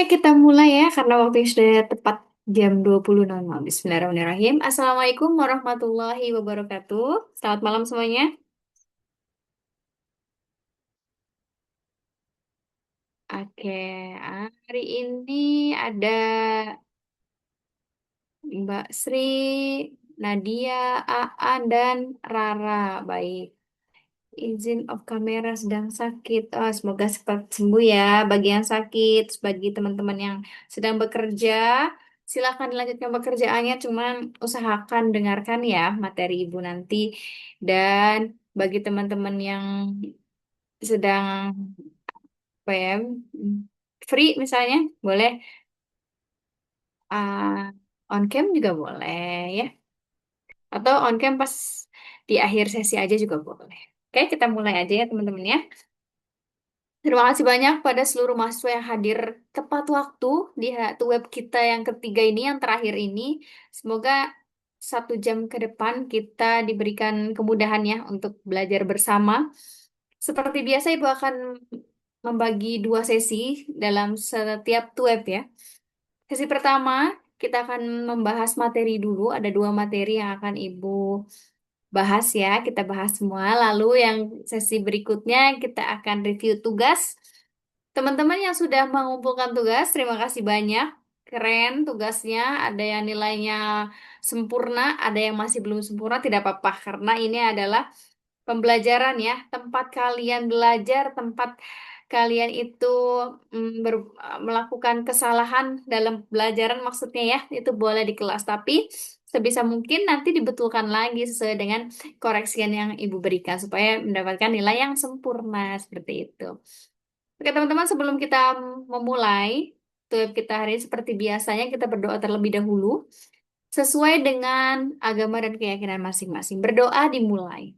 Oke, kita mulai ya, karena waktunya sudah tepat jam 20.00. Bismillahirrahmanirrahim. Assalamualaikum warahmatullahi wabarakatuh. Selamat malam semuanya. Oke, hari ini ada Mbak Sri, Nadia, Aan, dan Rara. Baik. Izin off kamera sedang sakit. Oh, semoga cepat sembuh ya bagi yang sakit. Bagi teman-teman yang sedang bekerja, silakan dilanjutkan pekerjaannya. Cuman usahakan dengarkan ya materi ibu nanti. Dan bagi teman-teman yang sedang apa ya, free misalnya, boleh on cam juga boleh ya. Atau on cam pas di akhir sesi aja juga boleh. Oke, kita mulai aja ya teman-teman ya. Terima kasih banyak pada seluruh mahasiswa yang hadir tepat waktu di web kita yang ketiga ini, yang terakhir ini. Semoga 1 jam ke depan kita diberikan kemudahan ya untuk belajar bersama. Seperti biasa, Ibu akan membagi 2 sesi dalam setiap web ya. Sesi pertama, kita akan membahas materi dulu. Ada 2 materi yang akan Ibu bahas ya. Kita bahas semua. Lalu yang sesi berikutnya kita akan review tugas. Teman-teman yang sudah mengumpulkan tugas, terima kasih banyak. Keren tugasnya, ada yang nilainya sempurna, ada yang masih belum sempurna, tidak apa-apa. Karena ini adalah pembelajaran ya, tempat kalian belajar, tempat kalian itu melakukan kesalahan dalam pelajaran maksudnya ya, itu boleh di kelas. Tapi sebisa mungkin nanti dibetulkan lagi sesuai dengan koreksian yang Ibu berikan, supaya mendapatkan nilai yang sempurna, seperti itu. Oke teman-teman, sebelum kita memulai tuh kita hari ini, seperti biasanya kita berdoa terlebih dahulu sesuai dengan agama dan keyakinan masing-masing. Berdoa dimulai.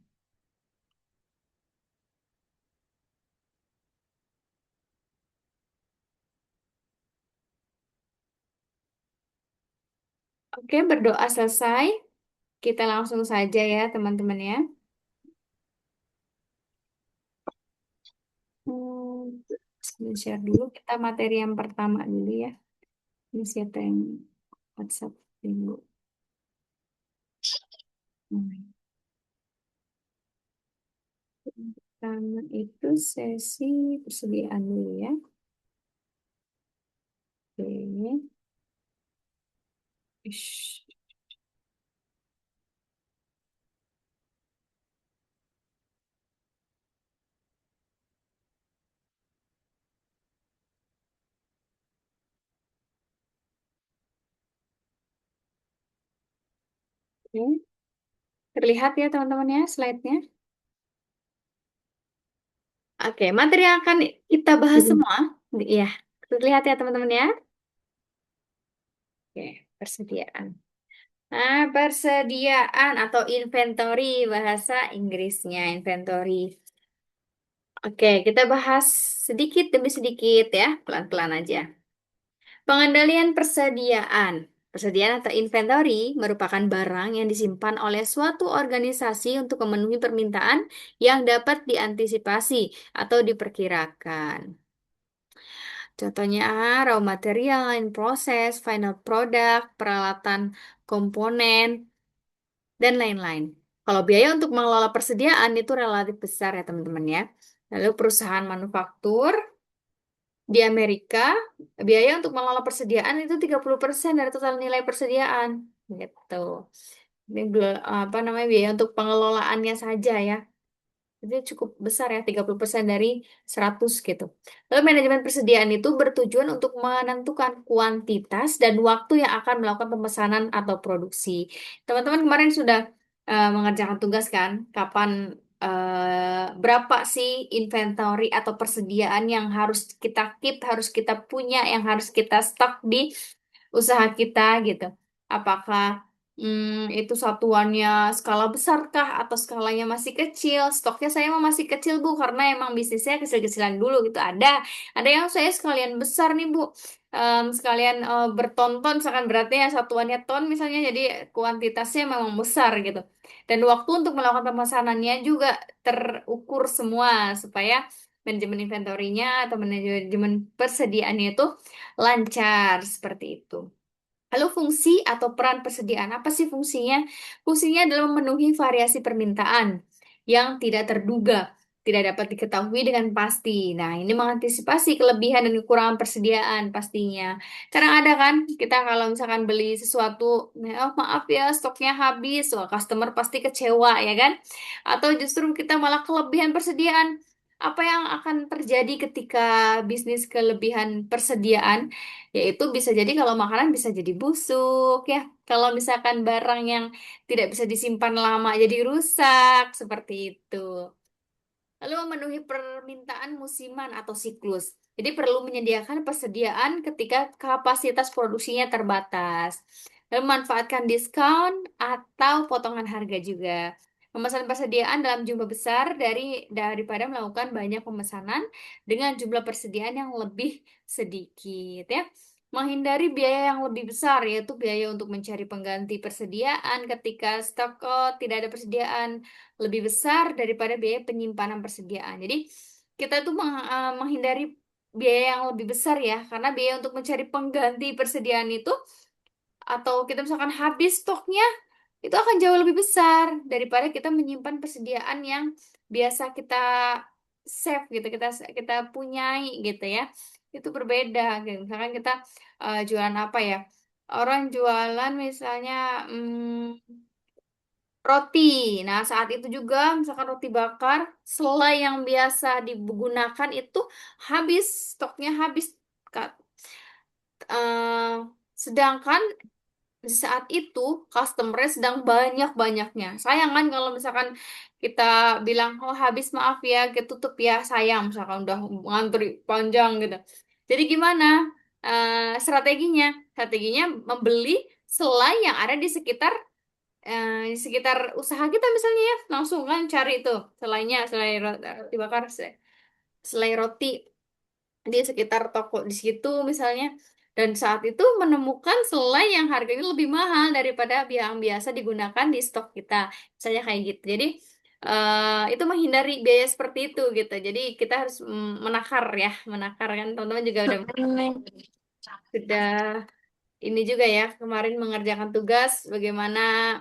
Oke, berdoa selesai. Kita langsung saja ya teman-teman ya. Share dulu kita materi yang pertama dulu ya. Ini siapa yang WhatsApp dulu? Hmm. Pertama itu sesi persediaan dulu ya. Oke. Ish. Oke. Terlihat ya teman-teman ya slide-nya. Oke, materi yang akan kita bahas semua, ya, terlihat ya teman-teman ya. Oke, persediaan. Nah, persediaan atau inventory bahasa Inggrisnya, inventory. Oke, kita bahas sedikit demi sedikit ya, pelan-pelan aja. Pengendalian persediaan. Persediaan atau inventory merupakan barang yang disimpan oleh suatu organisasi untuk memenuhi permintaan yang dapat diantisipasi atau diperkirakan. Contohnya raw material, in process, final product, peralatan, komponen, dan lain-lain. Kalau biaya untuk mengelola persediaan itu relatif besar ya teman-teman ya. Lalu perusahaan manufaktur di Amerika, biaya untuk mengelola persediaan itu 30% dari total nilai persediaan. Gitu. Ini apa namanya, biaya untuk pengelolaannya saja ya. Itu cukup besar ya, 30% dari 100 gitu. Lalu manajemen persediaan itu bertujuan untuk menentukan kuantitas dan waktu yang akan melakukan pemesanan atau produksi. Teman-teman kemarin sudah mengerjakan tugas kan? Kapan berapa sih inventory atau persediaan yang harus kita keep, harus kita punya, yang harus kita stok di usaha kita gitu. Apakah itu satuannya skala besar kah atau skalanya masih kecil? Stoknya saya emang masih kecil Bu, karena emang bisnisnya kecil-kecilan dulu gitu. Ada yang saya sekalian besar nih Bu. Sekalian bertonton, misalkan beratnya satuannya ton misalnya, jadi kuantitasnya memang besar gitu. Dan waktu untuk melakukan pemesanannya juga terukur semua supaya manajemen inventorinya atau manajemen persediaannya itu lancar seperti itu. Lalu fungsi atau peran persediaan, apa sih fungsinya? Fungsinya adalah memenuhi variasi permintaan yang tidak terduga, tidak dapat diketahui dengan pasti. Nah, ini mengantisipasi kelebihan dan kekurangan persediaan pastinya. Kadang ada kan, kita kalau misalkan beli sesuatu, oh maaf ya stoknya habis, wah customer pasti kecewa ya kan? Atau justru kita malah kelebihan persediaan. Apa yang akan terjadi ketika bisnis kelebihan persediaan? Yaitu bisa jadi kalau makanan bisa jadi busuk ya. Kalau misalkan barang yang tidak bisa disimpan lama jadi rusak seperti itu. Lalu memenuhi permintaan musiman atau siklus. Jadi perlu menyediakan persediaan ketika kapasitas produksinya terbatas. Lalu memanfaatkan diskon atau potongan harga juga. Memesan persediaan dalam jumlah besar daripada melakukan banyak pemesanan dengan jumlah persediaan yang lebih sedikit ya. Menghindari biaya yang lebih besar yaitu biaya untuk mencari pengganti persediaan ketika stok tidak ada persediaan lebih besar daripada biaya penyimpanan persediaan. Jadi kita tuh menghindari biaya yang lebih besar ya, karena biaya untuk mencari pengganti persediaan itu atau kita misalkan habis stoknya itu akan jauh lebih besar daripada kita menyimpan persediaan yang biasa kita save gitu, kita punyai gitu ya. Itu berbeda gitu. Misalkan kita jualan apa ya? Orang jualan misalnya roti. Nah, saat itu juga misalkan roti bakar, selai yang biasa digunakan itu habis, stoknya habis. Kak. Eh, sedangkan di saat itu customer-nya sedang banyak-banyaknya. Sayang kan kalau misalkan kita bilang, oh habis maaf ya, kita tutup ya, sayang. Misalkan udah ngantri panjang gitu. Jadi gimana strateginya? Strateginya membeli selai yang ada di sekitar usaha kita misalnya ya langsung kan cari itu selainya roti bakar selai roti di sekitar toko di situ misalnya dan saat itu menemukan selai yang harganya lebih mahal daripada yang biasa digunakan di stok kita misalnya kayak gitu jadi itu menghindari biaya seperti itu gitu jadi kita harus menakar ya menakar kan teman-teman juga sudah ini juga ya kemarin mengerjakan tugas bagaimana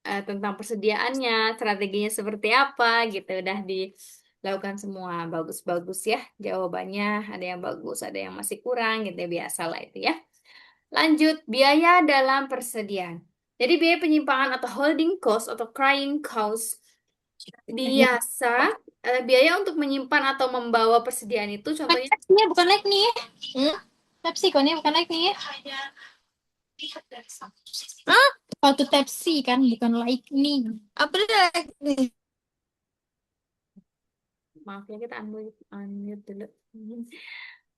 tentang persediaannya, strateginya seperti apa gitu. Udah dilakukan semua bagus-bagus ya jawabannya. Ada yang bagus, ada yang masih kurang gitu ya biasa lah itu ya. Lanjut, biaya dalam persediaan. Jadi biaya penyimpangan atau holding cost atau carrying cost biasa biaya untuk menyimpan atau membawa persediaan itu contohnya Pepsi-nya bukan naik nih. Hmm? Pepsi kok ini bukan naik nih. Hah? Waktu Pepsi kan bukan like nih. Apa naik nih? maaf ya kita unmute dulu.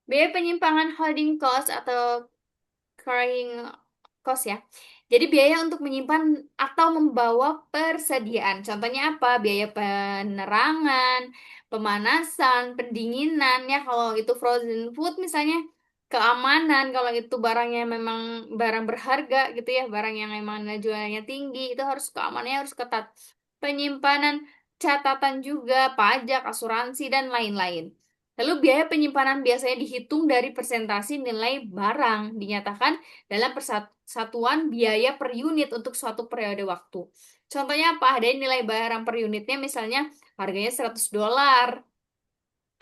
Biaya penyimpangan holding cost atau carrying cost ya. Jadi biaya untuk menyimpan atau membawa persediaan. Contohnya apa? Biaya penerangan, pemanasan, pendinginan ya. Kalau itu frozen food misalnya keamanan. Kalau itu barangnya memang barang berharga gitu ya, barang yang memang jualannya tinggi, itu harus keamanannya harus ketat. Penyimpanan, catatan juga, pajak, asuransi dan lain-lain. Lalu biaya penyimpanan biasanya dihitung dari persentase nilai barang dinyatakan dalam persatuan biaya per unit untuk suatu periode waktu. Contohnya apa? Ada nilai barang per unitnya misalnya harganya $100.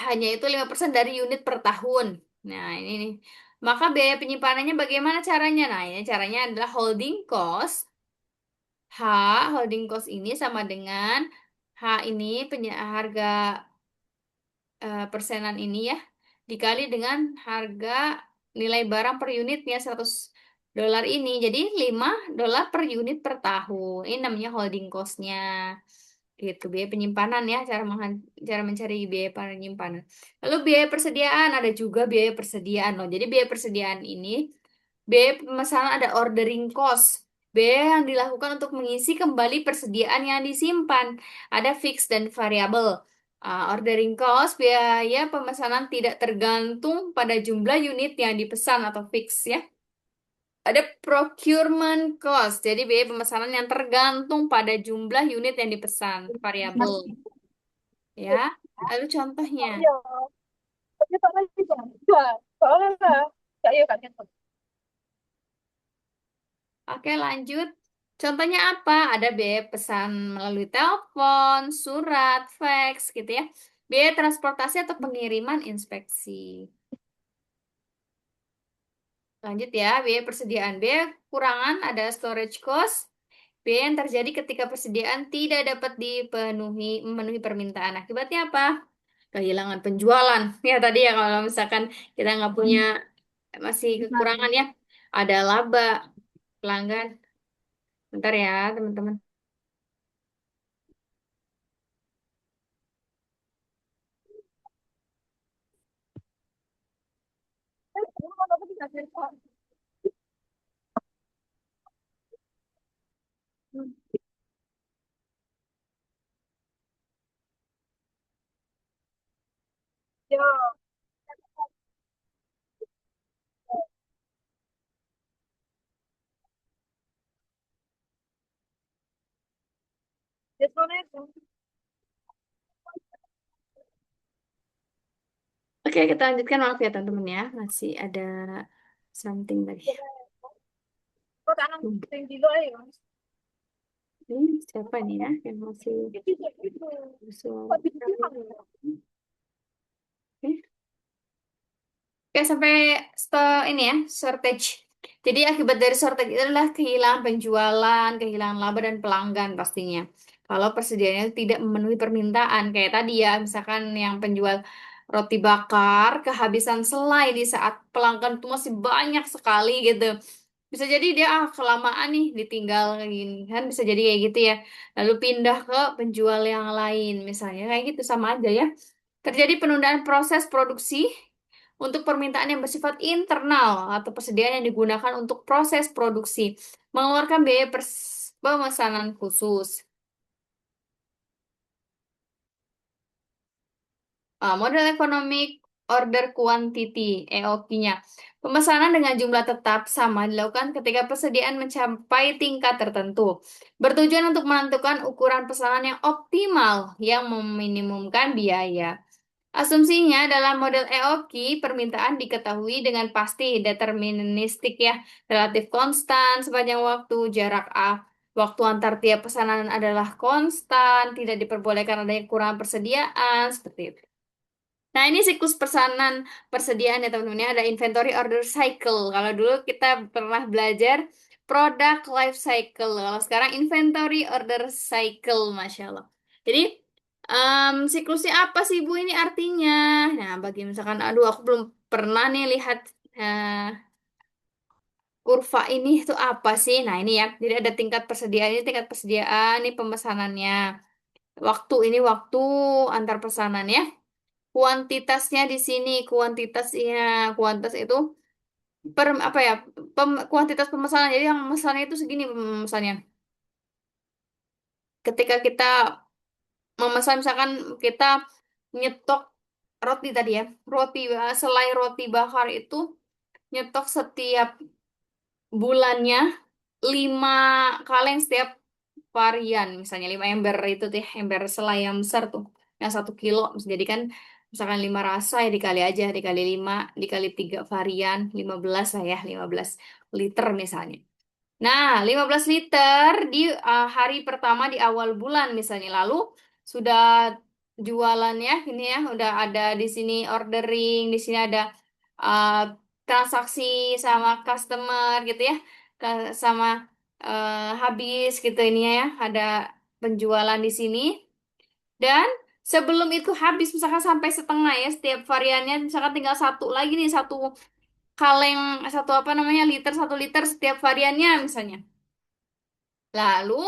Hanya itu 5% dari unit per tahun. Nah, ini nih. Maka biaya penyimpanannya bagaimana caranya? Nah, ini caranya adalah holding cost. H, holding cost ini sama dengan H ini harga persenan ini ya dikali dengan harga nilai barang per unitnya $100 ini jadi $5 per unit per tahun ini namanya holding cost-nya gitu biaya penyimpanan ya cara mencari biaya penyimpanan lalu biaya persediaan ada juga biaya persediaan loh jadi biaya persediaan ini biaya pemesanan ada ordering cost biaya yang dilakukan untuk mengisi kembali persediaan yang disimpan ada fixed dan variabel. Ordering cost, biaya pemesanan tidak tergantung pada jumlah unit yang dipesan atau fix ya. Ada procurement cost, jadi biaya pemesanan yang tergantung pada jumlah unit yang dipesan, variabel. Ya. Lalu contohnya. Iya, tapi tak lagi kan. Enggak, soalnya lah. Enggak, iya kan. Oke, lanjut. Contohnya apa? Ada biaya pesan melalui telepon, surat, fax, gitu ya. Biaya transportasi atau pengiriman inspeksi. Lanjut ya, biaya persediaan. Biaya kurangan ada storage cost. Biaya yang terjadi ketika persediaan tidak dapat memenuhi permintaan. Akibatnya apa? Kehilangan penjualan. Ya tadi ya kalau misalkan kita nggak punya masih kekurangan ya, ada laba pelanggan. Bentar ya teman-teman. Ya, ya soalnya itu. Oke, kita lanjutkan. Maaf ya teman-teman ya, masih ada something tadi. Kok tanam Hmm. tinggi lo ya? Ini siapa nih ya yang masih Itu itu. Kok bersuara? dibilang ya? Oke. Oke, sampai ini ya, shortage. Jadi akibat dari shortage itu adalah kehilangan penjualan, kehilangan laba dan pelanggan pastinya. Kalau persediaannya tidak memenuhi permintaan, kayak tadi ya, misalkan yang penjual roti bakar kehabisan selai di saat pelanggan itu masih banyak sekali gitu. Bisa jadi dia kelamaan nih ditinggal kayak gini kan, bisa jadi kayak gitu ya. Lalu pindah ke penjual yang lain, misalnya kayak gitu sama aja ya. Terjadi penundaan proses produksi untuk permintaan yang bersifat internal atau persediaan yang digunakan untuk proses produksi, mengeluarkan biaya pemesanan khusus. Model Economic Order Quantity, EOQ-nya. Pemesanan dengan jumlah tetap sama dilakukan ketika persediaan mencapai tingkat tertentu. Bertujuan untuk menentukan ukuran pesanan yang optimal yang meminimumkan biaya. Asumsinya dalam model EOQ, permintaan diketahui dengan pasti deterministik ya, relatif konstan sepanjang waktu, waktu antar tiap pesanan adalah konstan, tidak diperbolehkan adanya kekurangan persediaan, seperti itu. Nah, ini siklus pesanan persediaan ya teman-teman ya. Ada inventory order cycle. Kalau dulu kita pernah belajar product life cycle. Kalau sekarang inventory order cycle, Masya Allah. Jadi, siklusnya apa sih Bu ini artinya? Nah, bagi misalkan, aduh aku belum pernah nih lihat kurva ini itu apa sih? Nah, ini ya. Jadi ada tingkat persediaan, ini pemesanannya. Waktu antar pesanan ya. Kuantitasnya di sini, kuantitas itu apa ya, kuantitas pemesanan. Jadi yang memesannya itu segini pemesannya. Ketika kita memesan, misalkan kita nyetok roti tadi ya, selai roti bakar itu nyetok setiap bulannya 5 kaleng setiap varian, misalnya 5 ember itu tuh ya, ember selai yang besar tuh yang 1 kilo. Jadi kan misalkan 5 rasa ya dikali aja, dikali 5 dikali 3 varian, 15 lah ya, 15 liter misalnya. Nah, 15 liter di hari pertama di awal bulan misalnya. Lalu sudah jualan ya, ini ya, udah ada di sini ordering, di sini ada uh, transaksi sama customer gitu ya, sama habis gitu ini ya, ada penjualan di sini. Dan sebelum itu habis, misalkan sampai setengah ya, setiap variannya, misalkan tinggal satu lagi nih, satu kaleng, satu apa namanya, 1 liter setiap variannya misalnya. Lalu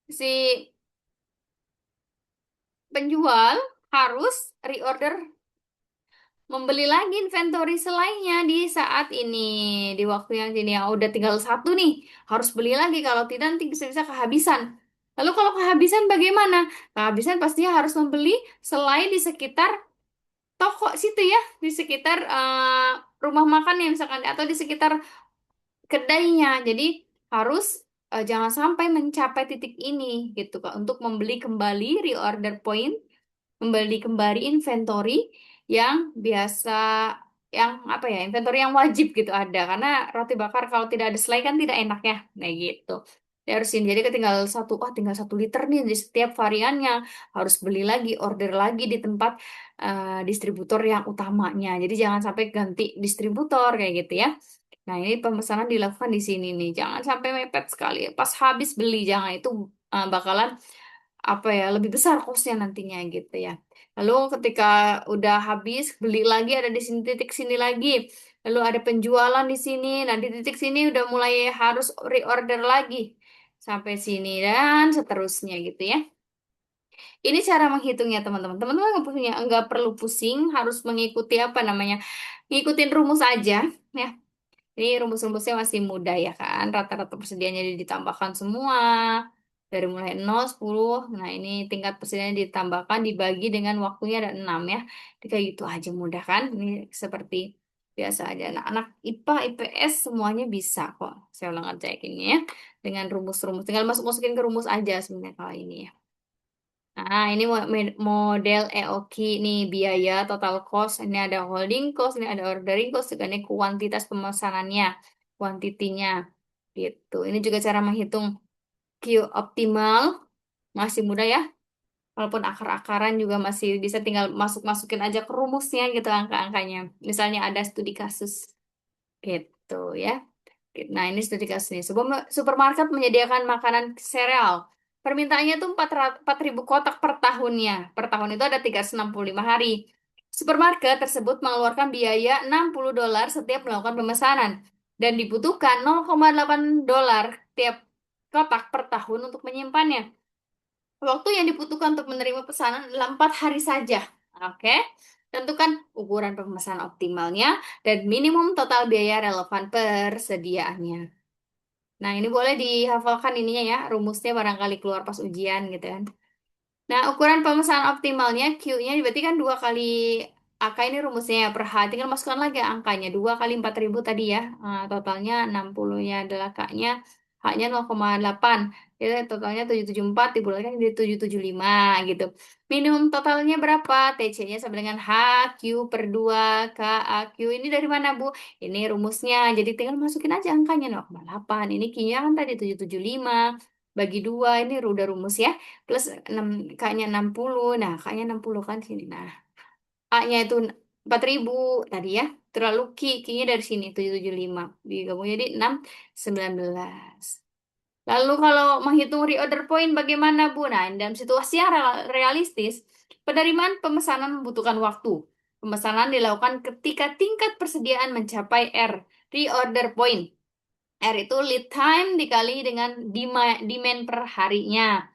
si penjual harus reorder, membeli lagi inventory selainya di saat ini, di waktu yang ini yang udah tinggal satu nih, harus beli lagi, kalau tidak nanti bisa-bisa kehabisan. Lalu kalau kehabisan bagaimana? Kehabisan pastinya harus membeli selai di sekitar toko situ ya, di sekitar rumah makan ya misalkan, atau di sekitar kedainya. Jadi harus jangan sampai mencapai titik ini gitu Kak, untuk membeli kembali reorder point membeli kembali inventory yang biasa, yang apa ya, inventory yang wajib gitu ada, karena roti bakar kalau tidak ada selai kan tidak enak ya, nah gitu. Ya harus ini, jadi ketinggal satu, tinggal 1 liter nih di setiap variannya, harus beli lagi, order lagi di tempat distributor yang utamanya. Jadi jangan sampai ganti distributor kayak gitu ya. Nah, ini pemesanan dilakukan di sini nih. Jangan sampai mepet sekali. Pas habis beli, jangan, itu bakalan apa ya, lebih besar kosnya nantinya gitu ya. Lalu ketika udah habis beli lagi, ada di sini titik sini lagi. Lalu ada penjualan di sini. Nah, di titik sini udah mulai harus reorder lagi sampai sini dan seterusnya gitu ya. Ini cara menghitungnya teman-teman. Teman-teman nggak perlu pusing harus mengikuti apa namanya, ngikutin rumus aja ya. Ini rumus-rumusnya masih mudah ya kan. Rata-rata persediaannya ditambahkan semua. Dari mulai 0, 10. Nah, ini tingkat persediaan ditambahkan, dibagi dengan waktunya ada 6 ya. Jadi kayak gitu aja mudah kan. Ini seperti biasa aja. Nah, anak IPA, IPS semuanya bisa kok. Saya ulang aja ini ya. Dengan rumus-rumus. Tinggal masuk-masukin ke rumus aja sebenarnya kalau ini ya. Nah, ini model EOKI nih, biaya total cost, ini ada holding cost, ini ada ordering cost, juga ini kuantitas pemesanannya, kuantitinya, gitu. Ini juga cara menghitung Q optimal, masih mudah ya. Walaupun akar-akaran juga masih bisa, tinggal masuk-masukin aja ke rumusnya gitu angka-angkanya. Misalnya ada studi kasus, gitu ya. Nah, ini studi kasus nih. Sebuah supermarket menyediakan makanan sereal. Permintaannya tuh 4.000 kotak per tahunnya. Per tahun itu ada 365 hari. Supermarket tersebut mengeluarkan biaya $60 setiap melakukan pemesanan. Dan dibutuhkan $0,8 tiap kotak per tahun untuk menyimpannya. Waktu yang dibutuhkan untuk menerima pesanan adalah 4 hari saja. Oke. Tentukan ukuran pemesanan optimalnya dan minimum total biaya relevan persediaannya. Nah, ini boleh dihafalkan ininya ya, rumusnya barangkali keluar pas ujian gitu kan. Nah, ukuran pemesanan optimalnya, Q-nya berarti kan 2 kali angka, ini rumusnya ya, per H. Tinggal masukkan lagi angkanya, 2 kali 4.000 tadi ya. Nah, totalnya 60-nya adalah K-nya, H-nya 0,8. Jadi totalnya 774 dibulatkan jadi 775 gitu. Minimum totalnya berapa? TC-nya sama dengan H, Q per 2, K, A, Q. Ini dari mana, Bu? Ini rumusnya. Jadi tinggal masukin aja angkanya 0,8. Ini Q-nya kan tadi 775. Bagi 2, ini udah rumus ya, plus 6, K-nya 60. Nah, K-nya 60 kan sini. Nah, A-nya itu 4.000 tadi ya. Terlalu Q-nya dari sini 775. Digabung jadi 619. Lalu kalau menghitung reorder point bagaimana, Bu? Nah, dalam situasi yang realistis, penerimaan pemesanan membutuhkan waktu. Pemesanan dilakukan ketika tingkat persediaan mencapai R, reorder point. R itu lead time dikali dengan demand per harinya.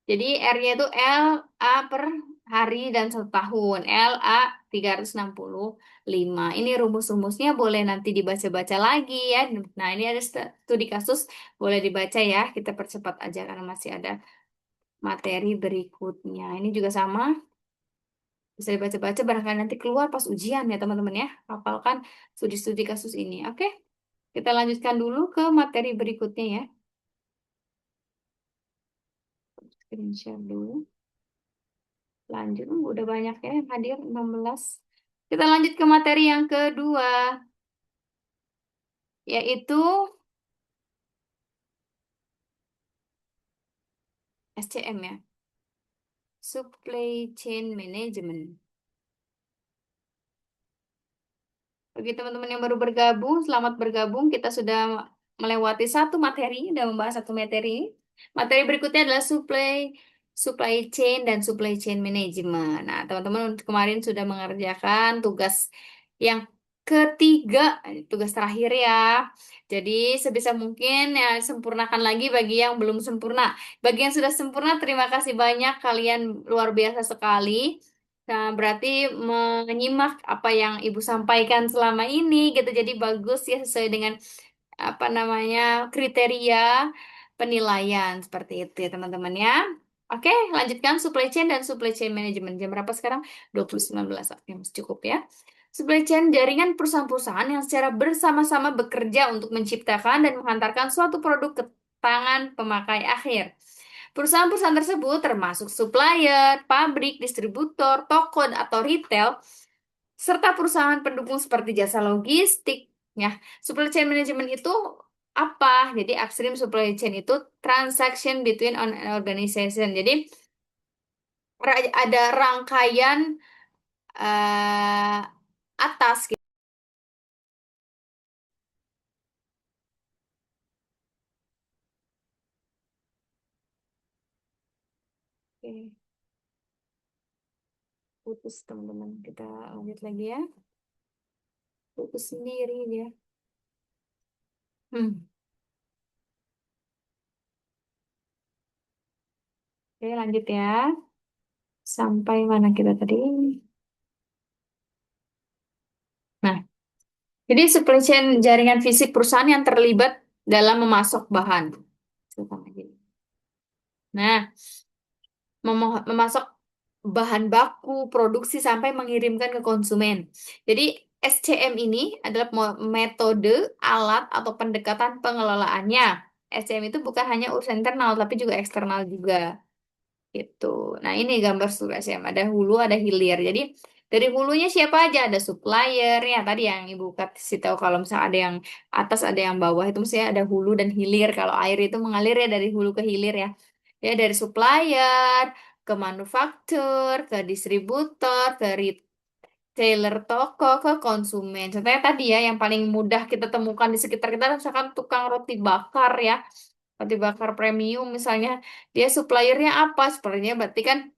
Jadi R-nya itu L A per hari dan 1 tahun. L A 365. Ini rumus-rumusnya boleh nanti dibaca-baca lagi ya. Nah, ini ada studi kasus, boleh dibaca ya. Kita percepat aja karena masih ada materi berikutnya. Ini juga sama, bisa dibaca-baca barangkali nanti keluar pas ujian ya teman-teman ya. Hafalkan studi-studi kasus ini. Oke, kita lanjutkan dulu ke materi berikutnya ya. Screen share dulu. Lanjut, udah banyak ya yang hadir, 16. Kita lanjut ke materi yang kedua, yaitu SCM ya, Supply Chain Management. Bagi teman-teman yang baru bergabung, selamat bergabung. Kita sudah melewati satu materi, dan membahas satu materi. Materi berikutnya adalah supply chain dan supply chain management. Nah, teman-teman kemarin sudah mengerjakan tugas yang ketiga, tugas terakhir ya. Jadi sebisa mungkin ya sempurnakan lagi bagi yang belum sempurna. Bagi yang sudah sempurna, terima kasih banyak, kalian luar biasa sekali. Nah, berarti menyimak apa yang Ibu sampaikan selama ini gitu. Jadi bagus ya, sesuai dengan apa namanya, kriteria penilaian seperti itu ya teman-teman ya. Oke, lanjutkan supply chain dan supply chain management. Jam berapa sekarang? 20.19. Oke, masih cukup ya. Supply chain jaringan perusahaan-perusahaan yang secara bersama-sama bekerja untuk menciptakan dan menghantarkan suatu produk ke tangan pemakai akhir. Perusahaan-perusahaan tersebut termasuk supplier, pabrik, distributor, toko atau retail, serta perusahaan pendukung seperti jasa logistik. Ya, supply chain management itu apa? Jadi upstream supply chain itu transaction between an organization. Jadi ada rangkaian atas gitu. Oke, putus teman-teman. Kita lanjut lagi ya. Putus sendiri dia. Hmm. Oke, lanjut ya. Sampai mana kita tadi? Nah, jadi supply chain jaringan fisik perusahaan yang terlibat dalam memasok bahan. Nah, memasok bahan baku, produksi sampai mengirimkan ke konsumen. Jadi SCM ini adalah metode, alat, atau pendekatan pengelolaannya. SCM itu bukan hanya urusan internal, tapi juga eksternal juga. Gitu. Nah, ini gambar struktur SCM. Ada hulu, ada hilir. Jadi, dari hulunya siapa aja? Ada supplier, ya tadi yang Ibu kasih tahu kalau misalnya ada yang atas, ada yang bawah. Itu mestinya ada hulu dan hilir. Kalau air itu mengalir ya dari hulu ke hilir ya. Ya, dari supplier, ke manufaktur, ke distributor, ke retailer toko, ke konsumen. Contohnya tadi ya, yang paling mudah kita temukan di sekitar kita, misalkan tukang roti bakar ya. Roti bakar premium misalnya, dia suppliernya apa? Suppliernya berarti kan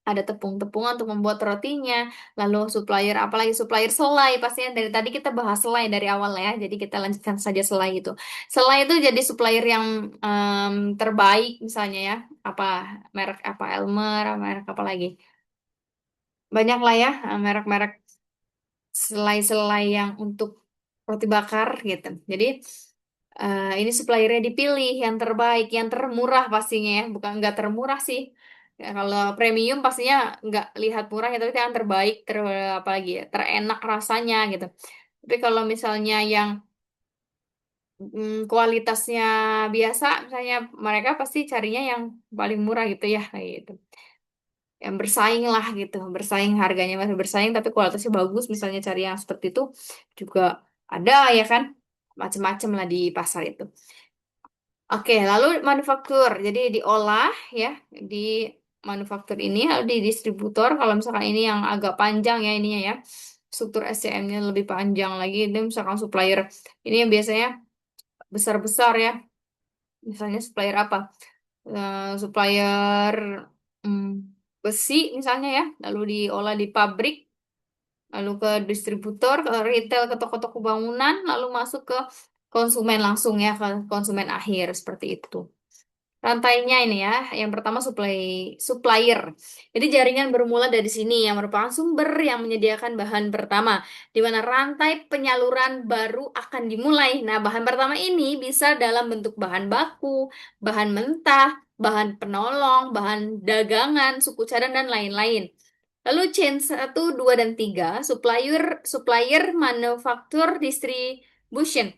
ada tepung-tepungan untuk membuat rotinya. Lalu supplier, apalagi supplier selai. Pastinya dari tadi kita bahas selai dari awal ya. Jadi kita lanjutkan saja selai itu. Selai itu jadi supplier yang terbaik misalnya ya. Apa merek apa Elmer, merek apa lagi? Banyak lah ya merek-merek selai-selai yang untuk roti bakar gitu. Jadi ini suppliernya dipilih yang terbaik, yang termurah pastinya ya, bukan nggak termurah sih. Ya, kalau premium pastinya nggak lihat murah ya, tapi itu yang terbaik, apalagi ya, terenak rasanya gitu. Tapi kalau misalnya yang kualitasnya biasa, misalnya mereka pasti carinya yang paling murah gitu ya, kayak gitu. Yang bersaing lah gitu, bersaing harganya masih bersaing, tapi kualitasnya bagus. Misalnya cari yang seperti itu juga ada ya kan, macam-macam lah di pasar itu. Oke, lalu manufaktur. Jadi diolah ya di manufaktur ini, lalu di distributor. Kalau misalkan ini yang agak panjang ya ininya ya, struktur SCM-nya lebih panjang lagi. Ini misalkan supplier ini yang biasanya besar-besar ya. Misalnya supplier apa? Supplier hmm, besi misalnya ya, lalu diolah di pabrik, lalu ke distributor, ke retail, ke toko-toko bangunan, lalu masuk ke konsumen langsung ya, ke konsumen akhir seperti itu. Rantainya ini ya, yang pertama supplier. Jadi jaringan bermula dari sini yang merupakan sumber yang menyediakan bahan pertama, di mana rantai penyaluran baru akan dimulai. Nah, bahan pertama ini bisa dalam bentuk bahan baku, bahan mentah, bahan penolong, bahan dagangan, suku cadang dan lain-lain. Lalu chain 1, 2, dan 3, supplier, supplier, manufaktur, distribution.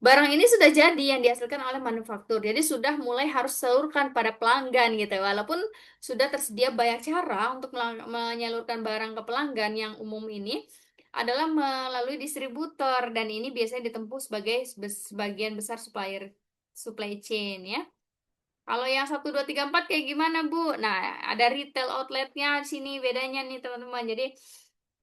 Barang ini sudah jadi yang dihasilkan oleh manufaktur. Jadi sudah mulai harus salurkan pada pelanggan gitu. Walaupun sudah tersedia banyak cara untuk menyalurkan barang ke pelanggan, yang umum ini adalah melalui distributor dan ini biasanya ditempuh sebagai sebagian besar supplier supply chain ya. Kalau yang 1, 2, 3, 4 kayak gimana, Bu? Nah, ada retail outletnya di sini bedanya nih, teman-teman. Jadi,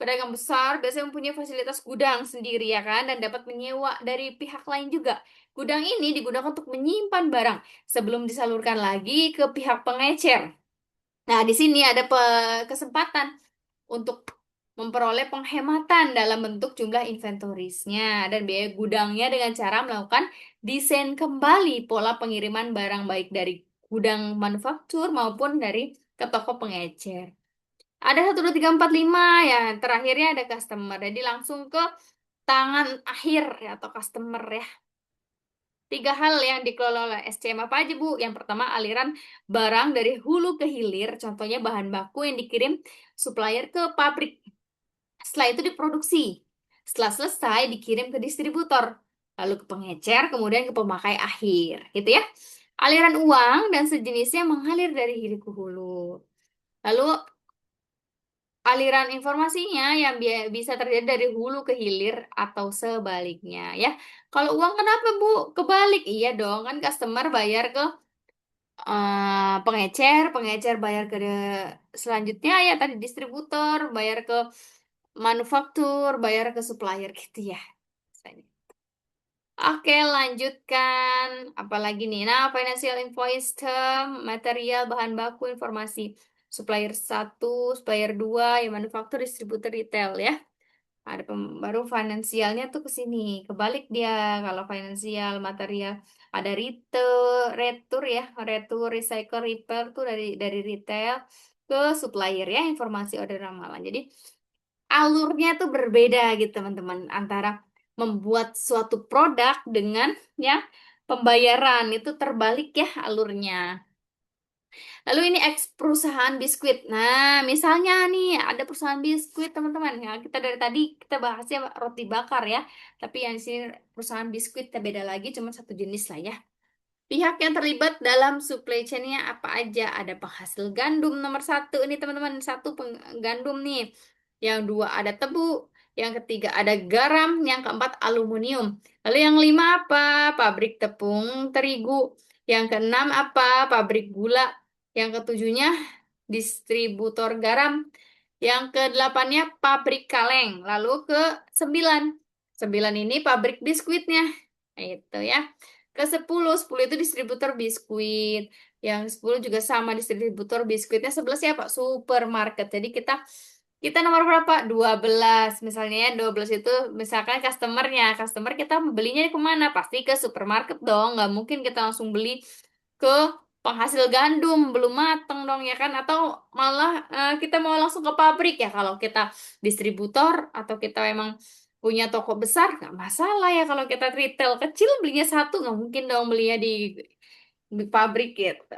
pedagang besar biasanya mempunyai fasilitas gudang sendiri ya kan, dan dapat menyewa dari pihak lain juga. Gudang ini digunakan untuk menyimpan barang sebelum disalurkan lagi ke pihak pengecer. Nah, di sini ada kesempatan untuk memperoleh penghematan dalam bentuk jumlah inventorisnya dan biaya gudangnya dengan cara melakukan desain kembali pola pengiriman barang baik dari gudang manufaktur maupun dari ke toko pengecer. Ada 1, 2, 3, 4, 5 ya. Terakhirnya ada customer. Jadi langsung ke tangan akhir ya, atau customer ya. 3 hal yang dikelola oleh SCM apa aja, Bu? Yang pertama, aliran barang dari hulu ke hilir. Contohnya bahan baku yang dikirim supplier ke pabrik. Setelah itu diproduksi. Setelah selesai, dikirim ke distributor. Lalu ke pengecer, kemudian ke pemakai akhir. Gitu ya. Aliran uang dan sejenisnya mengalir dari hilir ke hulu. Lalu aliran informasinya yang bisa terjadi dari hulu ke hilir atau sebaliknya ya. Kalau uang kenapa Bu? Kebalik. Iya dong, kan customer bayar ke pengecer, pengecer bayar ke selanjutnya ya tadi distributor, bayar ke manufaktur, bayar ke supplier gitu ya. Misalnya. Oke, lanjutkan. Apalagi nih? Nah, financial invoice term, material, bahan baku, informasi. Supplier satu, supplier 2, ya manufaktur, distributor, retail ya. Ada baru finansialnya tuh ke sini. Kebalik dia kalau finansial, material. Ada retail, retur ya, retur, recycle, repair tuh dari retail ke supplier ya, informasi order ramalan. Jadi alurnya tuh berbeda gitu teman-teman antara membuat suatu produk dengan ya pembayaran itu terbalik ya alurnya. Lalu ini X perusahaan biskuit. Nah, misalnya nih ada perusahaan biskuit teman-teman. Ya, kita dari tadi kita bahasnya roti bakar ya. Tapi yang di sini perusahaan biskuit kita beda lagi, cuma satu jenis lah ya. Pihak yang terlibat dalam supply chain-nya apa aja? Ada penghasil gandum nomor satu ini teman-teman, satu gandum nih. Yang dua ada tebu, yang ketiga ada garam, yang keempat aluminium. Lalu yang lima apa? Pabrik tepung terigu. Yang keenam apa? Pabrik gula. Yang ketujuhnya distributor garam. Yang kedelapannya pabrik kaleng. Lalu ke sembilan. Sembilan ini pabrik biskuitnya. Itu ya. Ke sepuluh, 10 itu distributor biskuit. Yang 10 juga sama distributor biskuitnya. 11 ya Pak, supermarket. Jadi kita nomor berapa? 12. Misalnya ya, 12 itu misalkan customernya. Customer kita belinya kemana? Pasti ke supermarket dong. Nggak mungkin kita langsung beli ke penghasil gandum. Belum mateng dong ya kan? Atau malah kita mau langsung ke pabrik ya. Kalau kita distributor atau kita emang punya toko besar, nggak masalah ya. Kalau kita retail kecil belinya satu, nggak mungkin dong belinya di pabrik gitu.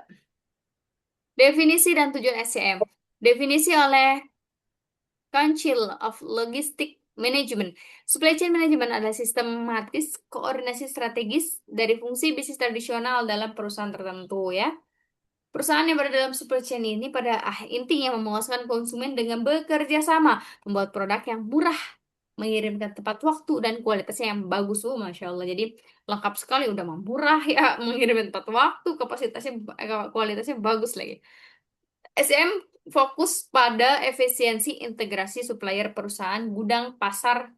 Definisi dan tujuan SCM. Definisi oleh Council of Logistic Management. Supply chain management adalah sistematis koordinasi strategis dari fungsi bisnis tradisional dalam perusahaan tertentu ya. Perusahaan yang berada dalam supply chain ini pada intinya memuaskan konsumen dengan bekerja sama, membuat produk yang murah, mengirimkan tepat waktu dan kualitasnya yang bagus. Masya Allah. Jadi lengkap sekali, udah mah murah ya, mengirimkan tepat waktu, kapasitasnya, kualitasnya bagus lagi. SM fokus pada efisiensi integrasi supplier perusahaan, gudang, pasar,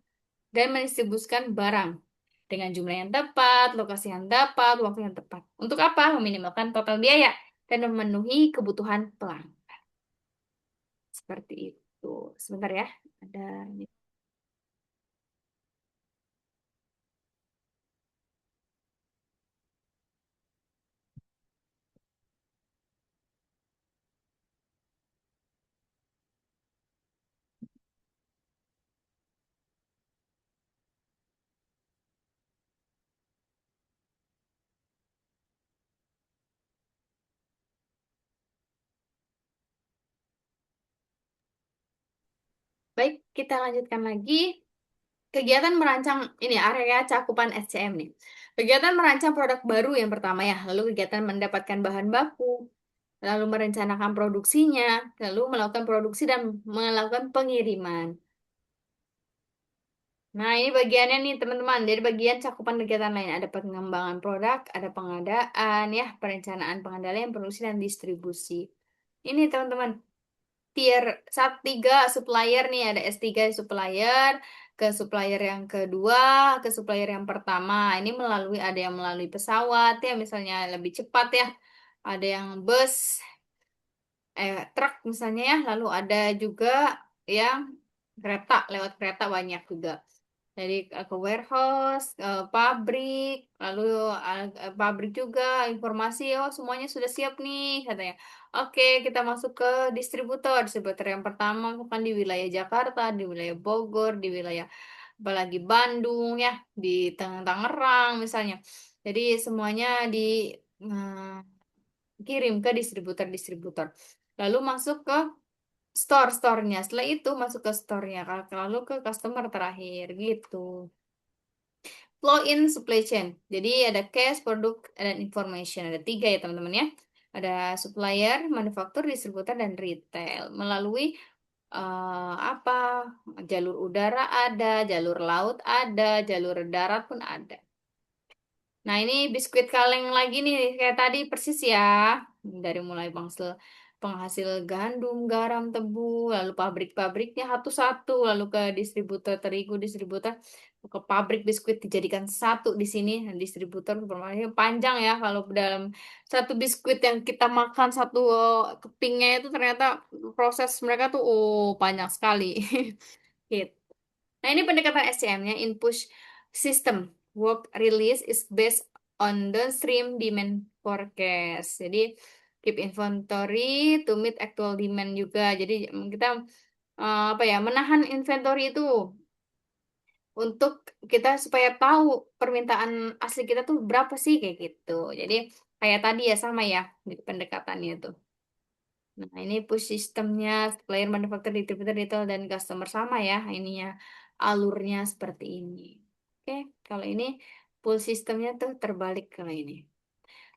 dan mendistribusikan barang dengan jumlah yang tepat, lokasi yang tepat, waktu yang tepat. Untuk apa? Meminimalkan total biaya dan memenuhi kebutuhan pelanggan. Seperti itu. Sebentar ya, ada ini. Baik, kita lanjutkan lagi. Kegiatan merancang ini area cakupan SCM nih. Kegiatan merancang produk baru yang pertama ya, lalu kegiatan mendapatkan bahan baku, lalu merencanakan produksinya, lalu melakukan produksi dan melakukan pengiriman. Nah, ini bagiannya nih teman-teman. Dari bagian cakupan kegiatan lain ada pengembangan produk, ada pengadaan ya, perencanaan pengendalian, produksi dan distribusi. Ini teman-teman, tier 1 3 supplier nih ada S3 supplier ke supplier yang kedua ke supplier yang pertama ini melalui ada yang melalui pesawat ya misalnya lebih cepat ya ada yang bus truk misalnya ya lalu ada juga yang kereta lewat kereta banyak juga jadi ke warehouse, ke pabrik, lalu pabrik juga informasi oh semuanya sudah siap nih katanya. Oke, kita masuk ke distributor. Distributor yang pertama kan di wilayah Jakarta, di wilayah Bogor, di wilayah apalagi Bandung ya, di Tangerang misalnya. Jadi semuanya dikirim ke distributor-distributor. Lalu masuk ke store-store-nya. Setelah itu masuk ke store-nya, lalu ke customer terakhir gitu. flow in supply chain. Jadi ada cash, produk, dan information. Ada tiga ya teman-teman ya. Ada supplier, manufaktur, distributor, dan retail. Melalui apa? Jalur udara ada, jalur laut ada, jalur darat pun ada. Nah, ini biskuit kaleng lagi nih, kayak tadi persis ya. Dari mulai penghasil gandum, garam, tebu, lalu pabrik-pabriknya satu-satu, lalu ke distributor terigu, distributor ke pabrik biskuit dijadikan satu di sini. Dan distributor supermarket panjang ya. Kalau dalam satu biskuit yang kita makan satu kepingnya itu ternyata proses mereka tuh panjang sekali. Gitu. Nah, ini pendekatan SCM-nya in push system. Work release is based on downstream demand forecast. Jadi keep inventory to meet actual demand juga. Jadi kita apa ya, menahan inventory itu untuk kita supaya tahu permintaan asli kita tuh berapa sih kayak gitu. Jadi kayak tadi ya sama ya di pendekatannya itu. Nah, ini push sistemnya supplier, manufaktur, distributor, retail, dan customer sama ya ininya alurnya seperti ini. Oke, kalau ini pull sistemnya tuh terbalik kalau ini.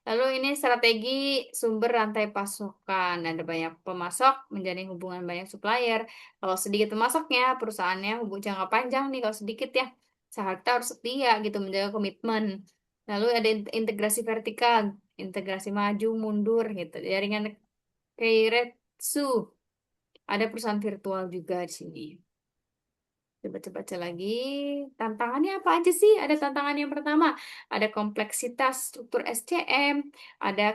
Lalu ini strategi sumber rantai pasokan. Ada banyak pemasok menjalin hubungan banyak supplier. Kalau sedikit pemasoknya, perusahaannya hubung jangka panjang nih. Kalau sedikit ya, kita harus setia gitu menjaga komitmen. Lalu ada integrasi vertikal, integrasi maju mundur gitu. Jaringan Keiretsu. Ada perusahaan virtual juga di sini. Coba-coba baca lagi. Tantangannya apa aja sih? Ada tantangan yang pertama, ada kompleksitas struktur SCM, ada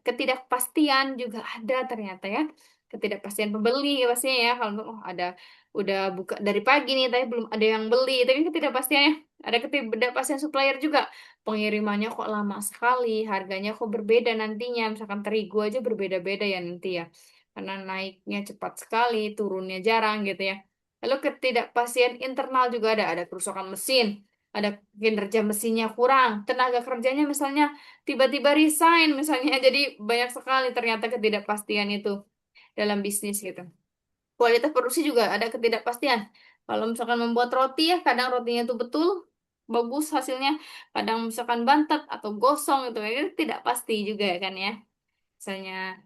ketidakpastian juga ada ternyata ya. Ketidakpastian pembeli ya pastinya ya. Kalau ada udah buka dari pagi nih, tapi belum ada yang beli. Itu kan ketidakpastiannya. Ada ketidakpastian supplier juga. Pengirimannya kok lama sekali, harganya kok berbeda nantinya. Misalkan terigu aja berbeda-beda ya nanti ya. Karena naiknya cepat sekali, turunnya jarang gitu ya. Lalu ketidakpastian internal juga ada kerusakan mesin, ada kinerja mesinnya kurang, tenaga kerjanya misalnya tiba-tiba resign misalnya, jadi banyak sekali ternyata ketidakpastian itu dalam bisnis gitu. Kualitas produksi juga ada ketidakpastian. Kalau misalkan membuat roti ya, kadang rotinya itu betul bagus hasilnya, kadang misalkan bantet atau gosong itu ya tidak pasti juga kan ya. Misalnya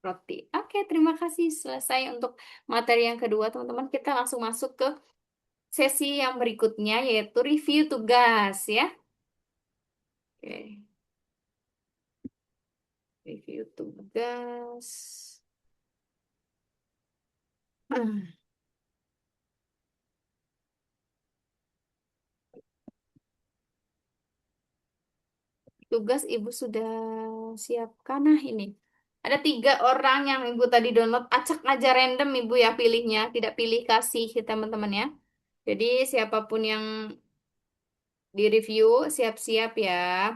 roti. Oke, terima kasih. Selesai untuk materi yang kedua, teman-teman. Kita langsung masuk ke sesi yang berikutnya yaitu review tugas ya. Oke, review tugas. Tugas Ibu sudah siapkan. Nah, ini. Ada 3 orang yang Ibu tadi download. Acak aja random Ibu ya pilihnya. Tidak pilih kasih ya, teman-teman ya. Jadi siapapun yang di review, siap-siap ya.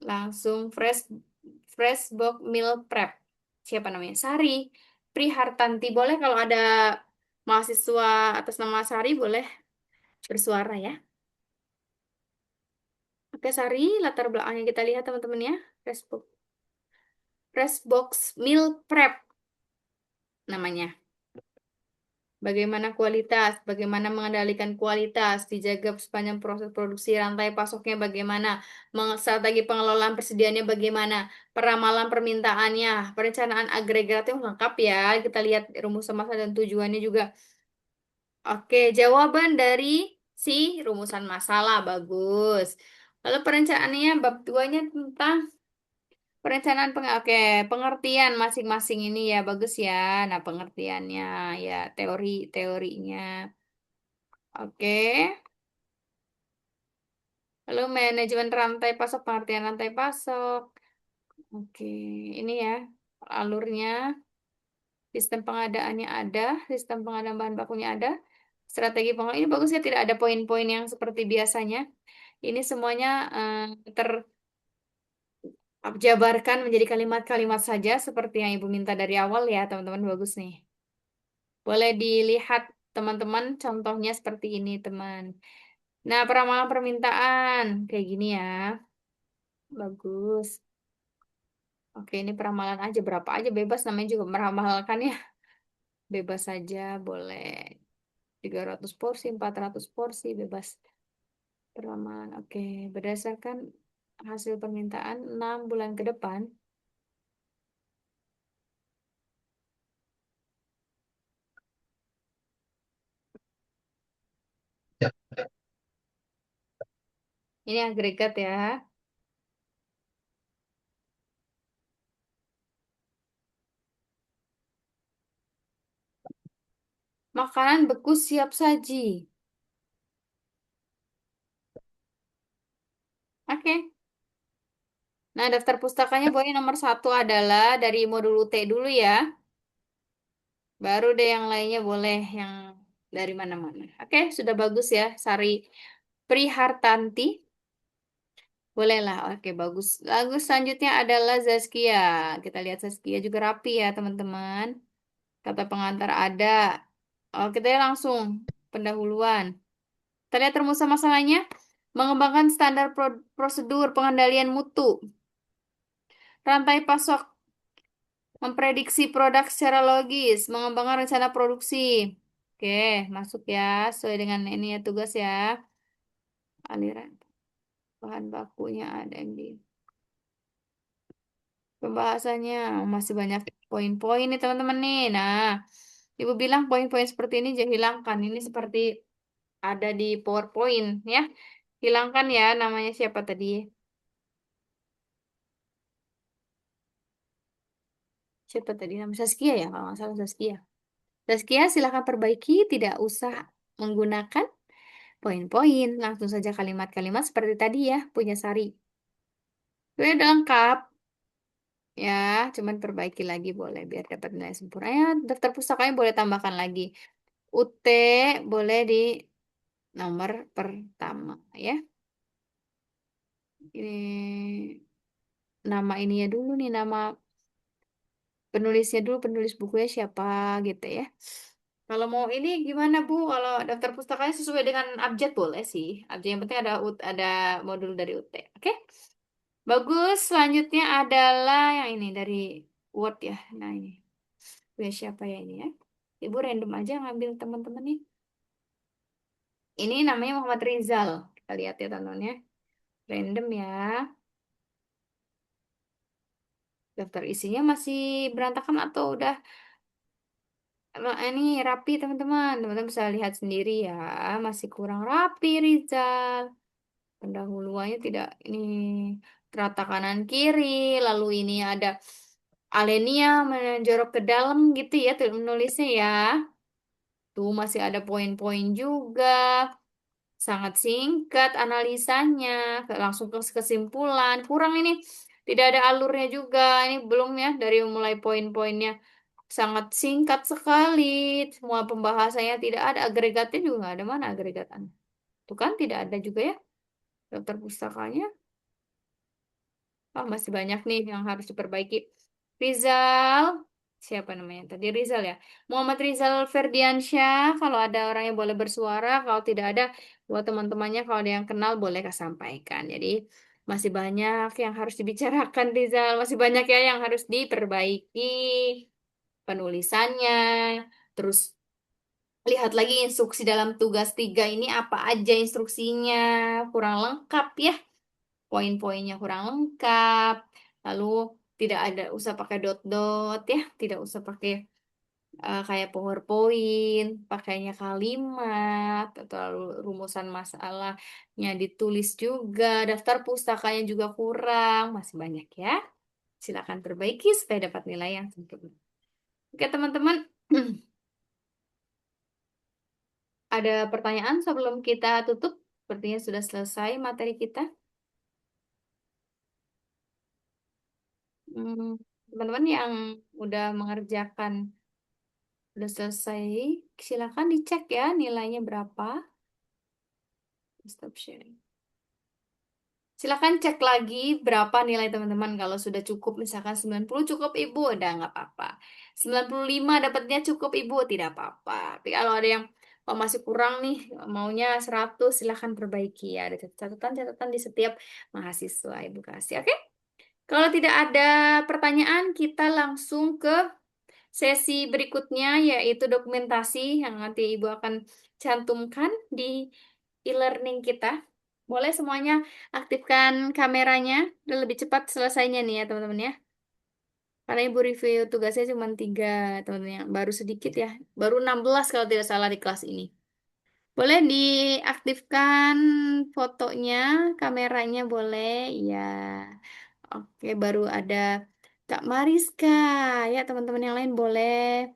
Langsung fresh box meal prep. Siapa namanya? Sari Prihartanti. Boleh kalau ada mahasiswa atas nama Sari boleh bersuara ya. Oke Sari, latar belakangnya kita lihat teman-teman ya. Fresh box meal prep namanya. Bagaimana kualitas, bagaimana mengendalikan kualitas, dijaga sepanjang proses produksi, rantai pasoknya bagaimana, strategi pengelolaan persediaannya bagaimana, peramalan permintaannya, perencanaan agregatnya lengkap ya. Kita lihat rumusan masalah dan tujuannya juga. Oke, jawaban dari si rumusan masalah bagus. Lalu perencanaannya bab 2-nya tentang perencanaan oke, pengertian masing-masing ini ya bagus ya. Nah, pengertiannya ya teorinya. Oke. Lalu manajemen rantai pasok, pengertian rantai pasok. Oke, ini ya alurnya, sistem pengadaannya ada, sistem pengadaan bahan bakunya ada, strategi pengelolaan ini bagus ya, tidak ada poin-poin yang seperti biasanya. Ini semuanya terjabarkan menjadi kalimat-kalimat saja seperti yang Ibu minta dari awal ya, teman-teman bagus nih. Boleh dilihat teman-teman contohnya seperti ini, teman. Nah, peramalan permintaan kayak gini ya. Bagus. Oke, ini peramalan aja berapa aja bebas namanya juga meramalkan ya. Bebas saja boleh 300 porsi, 400 porsi bebas. Perlamanan. Oke, berdasarkan hasil permintaan 6 bulan ke depan. Ya, Ini agregat ya. Makanan beku siap saji. Oke. Nah, daftar pustakanya boleh nomor satu adalah dari modul UT dulu ya. Baru deh yang lainnya boleh yang dari mana-mana. Oke, sudah bagus ya. Sari Prihartanti. Bolehlah. Oke, bagus. Lagu selanjutnya adalah Zaskia. Kita lihat Zaskia juga rapi ya, teman-teman. Kata pengantar ada. Oh, kita langsung pendahuluan. Kita lihat rumus masalahnya. Mengembangkan standar prosedur pengendalian mutu. Rantai pasok. Memprediksi produk secara logis. Mengembangkan rencana produksi. Oke, masuk ya. Sesuai dengan ini ya tugas ya. Aliran bahan bakunya ada yang di pembahasannya. Masih banyak poin-poin nih teman-teman nih. Nah, Ibu bilang poin-poin seperti ini jangan hilangkan. Ini seperti ada di PowerPoint ya. Hilangkan ya namanya siapa tadi? Siapa tadi? Nama Saskia ya, kalau nggak salah Saskia. Saskia silahkan perbaiki, tidak usah menggunakan poin-poin. Langsung saja kalimat-kalimat seperti tadi ya, punya Sari. Itu udah lengkap. Ya, cuman perbaiki lagi boleh biar dapat nilai sempurna. Ya, daftar pustakanya boleh tambahkan lagi. UT boleh di nomor pertama ya. Ini nama ininya dulu nih, nama penulisnya dulu, penulis bukunya siapa gitu ya. Kalau mau ini gimana Bu? Kalau daftar pustakanya sesuai dengan abjad boleh sih. Abjad yang penting ada ada modul dari UT. Oke? Bagus. Selanjutnya adalah yang ini dari Word ya. Nah ini. Punya siapa ya ini ya? Ibu random aja ngambil teman-teman nih. Ini namanya Muhammad Rizal. Kita lihat ya tontonnya. Random ya. Daftar isinya masih berantakan atau udah ini rapi teman-teman. Teman-teman bisa lihat sendiri ya. Masih kurang rapi Rizal. Pendahuluannya tidak ini terata kanan kiri. Lalu ini ada alenia menjorok ke dalam gitu ya tuh menulisnya ya. Tuh masih ada poin-poin juga. Sangat singkat analisanya, langsung ke kesimpulan. Kurang ini, tidak ada alurnya juga. Ini belum ya dari mulai poin-poinnya. Sangat singkat sekali. Semua pembahasannya tidak ada. Agregatnya juga nggak ada. Mana agregatan? Tuh kan tidak ada juga ya daftar pustakanya. Masih banyak nih yang harus diperbaiki. Rizal, siapa namanya tadi? Rizal ya. Muhammad Rizal Ferdiansyah, kalau ada orang yang boleh bersuara, kalau tidak ada, buat teman-temannya kalau ada yang kenal boleh sampaikan. Jadi masih banyak yang harus dibicarakan Rizal, masih banyak ya yang harus diperbaiki penulisannya. Terus lihat lagi instruksi dalam tugas 3 ini apa aja instruksinya, kurang lengkap ya poin-poinnya kurang lengkap, lalu tidak ada usah pakai dot-dot ya, tidak usah pakai kayak PowerPoint, pakainya kalimat atau lalu rumusan masalahnya ditulis juga, daftar pustakanya juga kurang, masih banyak ya. Silakan perbaiki supaya dapat nilai yang sempurna. Oke, teman-teman, ada pertanyaan sebelum kita tutup? Sepertinya sudah selesai materi kita. Hmm, Teman-teman yang udah mengerjakan udah selesai, silakan dicek ya nilainya berapa. Stop sharing. Silakan cek lagi berapa nilai teman-teman. Kalau sudah cukup, misalkan 90 cukup Ibu, udah nggak apa-apa. 95 dapatnya cukup Ibu, tidak apa-apa. Tapi kalau ada yang masih kurang nih, maunya 100, silakan perbaiki ya. Ada catatan-catatan di setiap mahasiswa Ibu kasih. Oke? Kalau tidak ada pertanyaan, kita langsung ke sesi berikutnya yaitu dokumentasi yang nanti Ibu akan cantumkan di e-learning kita. Boleh semuanya aktifkan kameranya. Udah lebih cepat selesainya nih ya teman-teman ya. Karena ibu review tugasnya cuma 3 teman-teman ya. Baru sedikit ya. Baru 16 kalau tidak salah di kelas ini. Boleh diaktifkan fotonya, kameranya boleh. Ya. Oke, baru ada Kak Mariska. Ya, teman-teman yang lain boleh.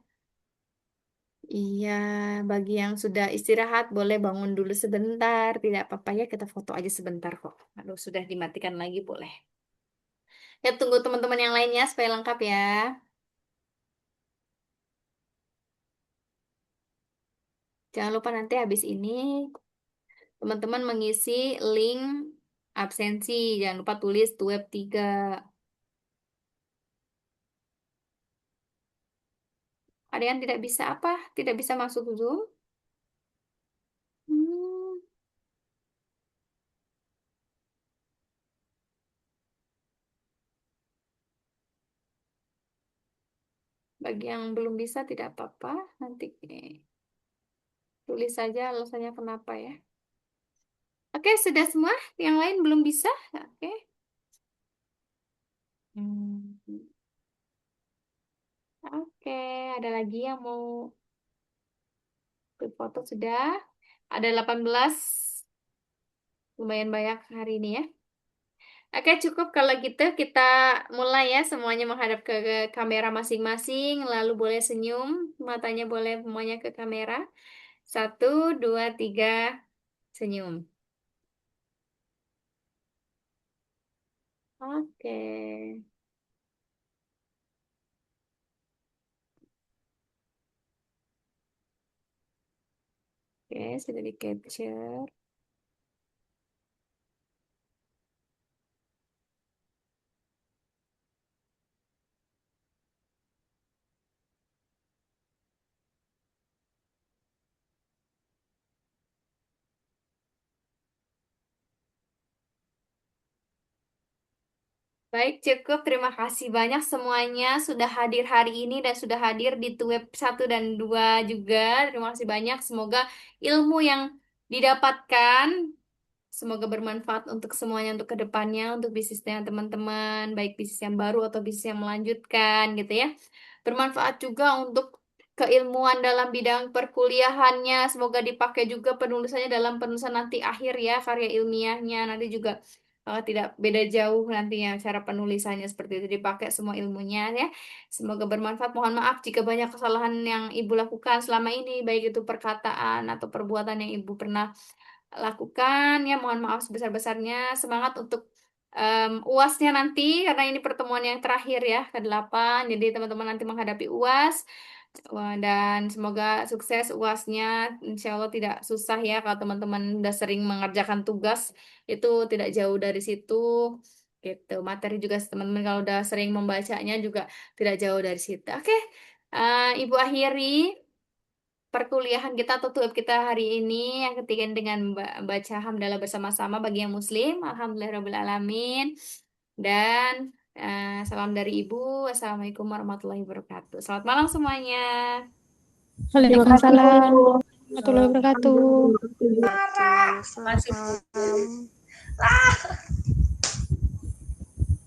Iya, bagi yang sudah istirahat boleh bangun dulu sebentar. Tidak apa-apa ya, kita foto aja sebentar kok. Aduh, sudah dimatikan lagi boleh. Ya, tunggu teman-teman yang lainnya supaya lengkap ya. Jangan lupa nanti habis ini teman-teman mengisi link absensi. Jangan lupa tulis web 3. Ada yang tidak bisa apa? Tidak bisa masuk Zoom? Hmm, bagi yang belum bisa tidak apa-apa. Nanti tulis saja alasannya kenapa ya. Oke, sudah semua? Yang lain belum bisa? Oke. Hmm. Oke, ada lagi yang mau foto sudah? Ada 18, lumayan banyak hari ini ya. Oke, cukup kalau gitu kita mulai ya semuanya menghadap ke kamera masing-masing, lalu boleh senyum, matanya boleh semuanya ke kamera. 1, 2, 3, senyum. Oke, oke, sudah di capture. Baik, cukup. Terima kasih banyak semuanya sudah hadir hari ini dan sudah hadir di web 1 dan 2 juga. Terima kasih banyak. Semoga ilmu yang didapatkan semoga bermanfaat untuk semuanya, untuk kedepannya, untuk bisnisnya teman-teman, baik bisnis yang baru atau bisnis yang melanjutkan gitu ya. Bermanfaat juga untuk keilmuan dalam bidang perkuliahannya. Semoga dipakai juga penulisannya dalam penulisan nanti akhir ya, karya ilmiahnya. Nanti juga tidak beda jauh nantinya cara penulisannya seperti itu dipakai semua ilmunya ya. Semoga bermanfaat. Mohon maaf jika banyak kesalahan yang Ibu lakukan selama ini, baik itu perkataan atau perbuatan yang Ibu pernah lakukan ya, mohon maaf sebesar-besarnya. Semangat untuk UASnya nanti karena ini pertemuan yang terakhir ya ke-8, jadi teman-teman nanti menghadapi UAS. Wah, dan semoga sukses UASnya. Insya Allah tidak susah ya kalau teman-teman udah sering mengerjakan tugas itu tidak jauh dari situ gitu. Materi juga teman-teman kalau udah sering membacanya juga tidak jauh dari situ. Oke, Ibu akhiri perkuliahan kita atau tuh kita hari ini yang ketiga dengan baca hamdalah bersama-sama bagi yang muslim. Alhamdulillahirrahmanirrahim. Dan salam dari Ibu. Assalamualaikum warahmatullahi wabarakatuh. Selamat malam semuanya. Terima kasih, Bu. Waalaikumsalam warahmatullahi wabarakatuh. Selamat malam.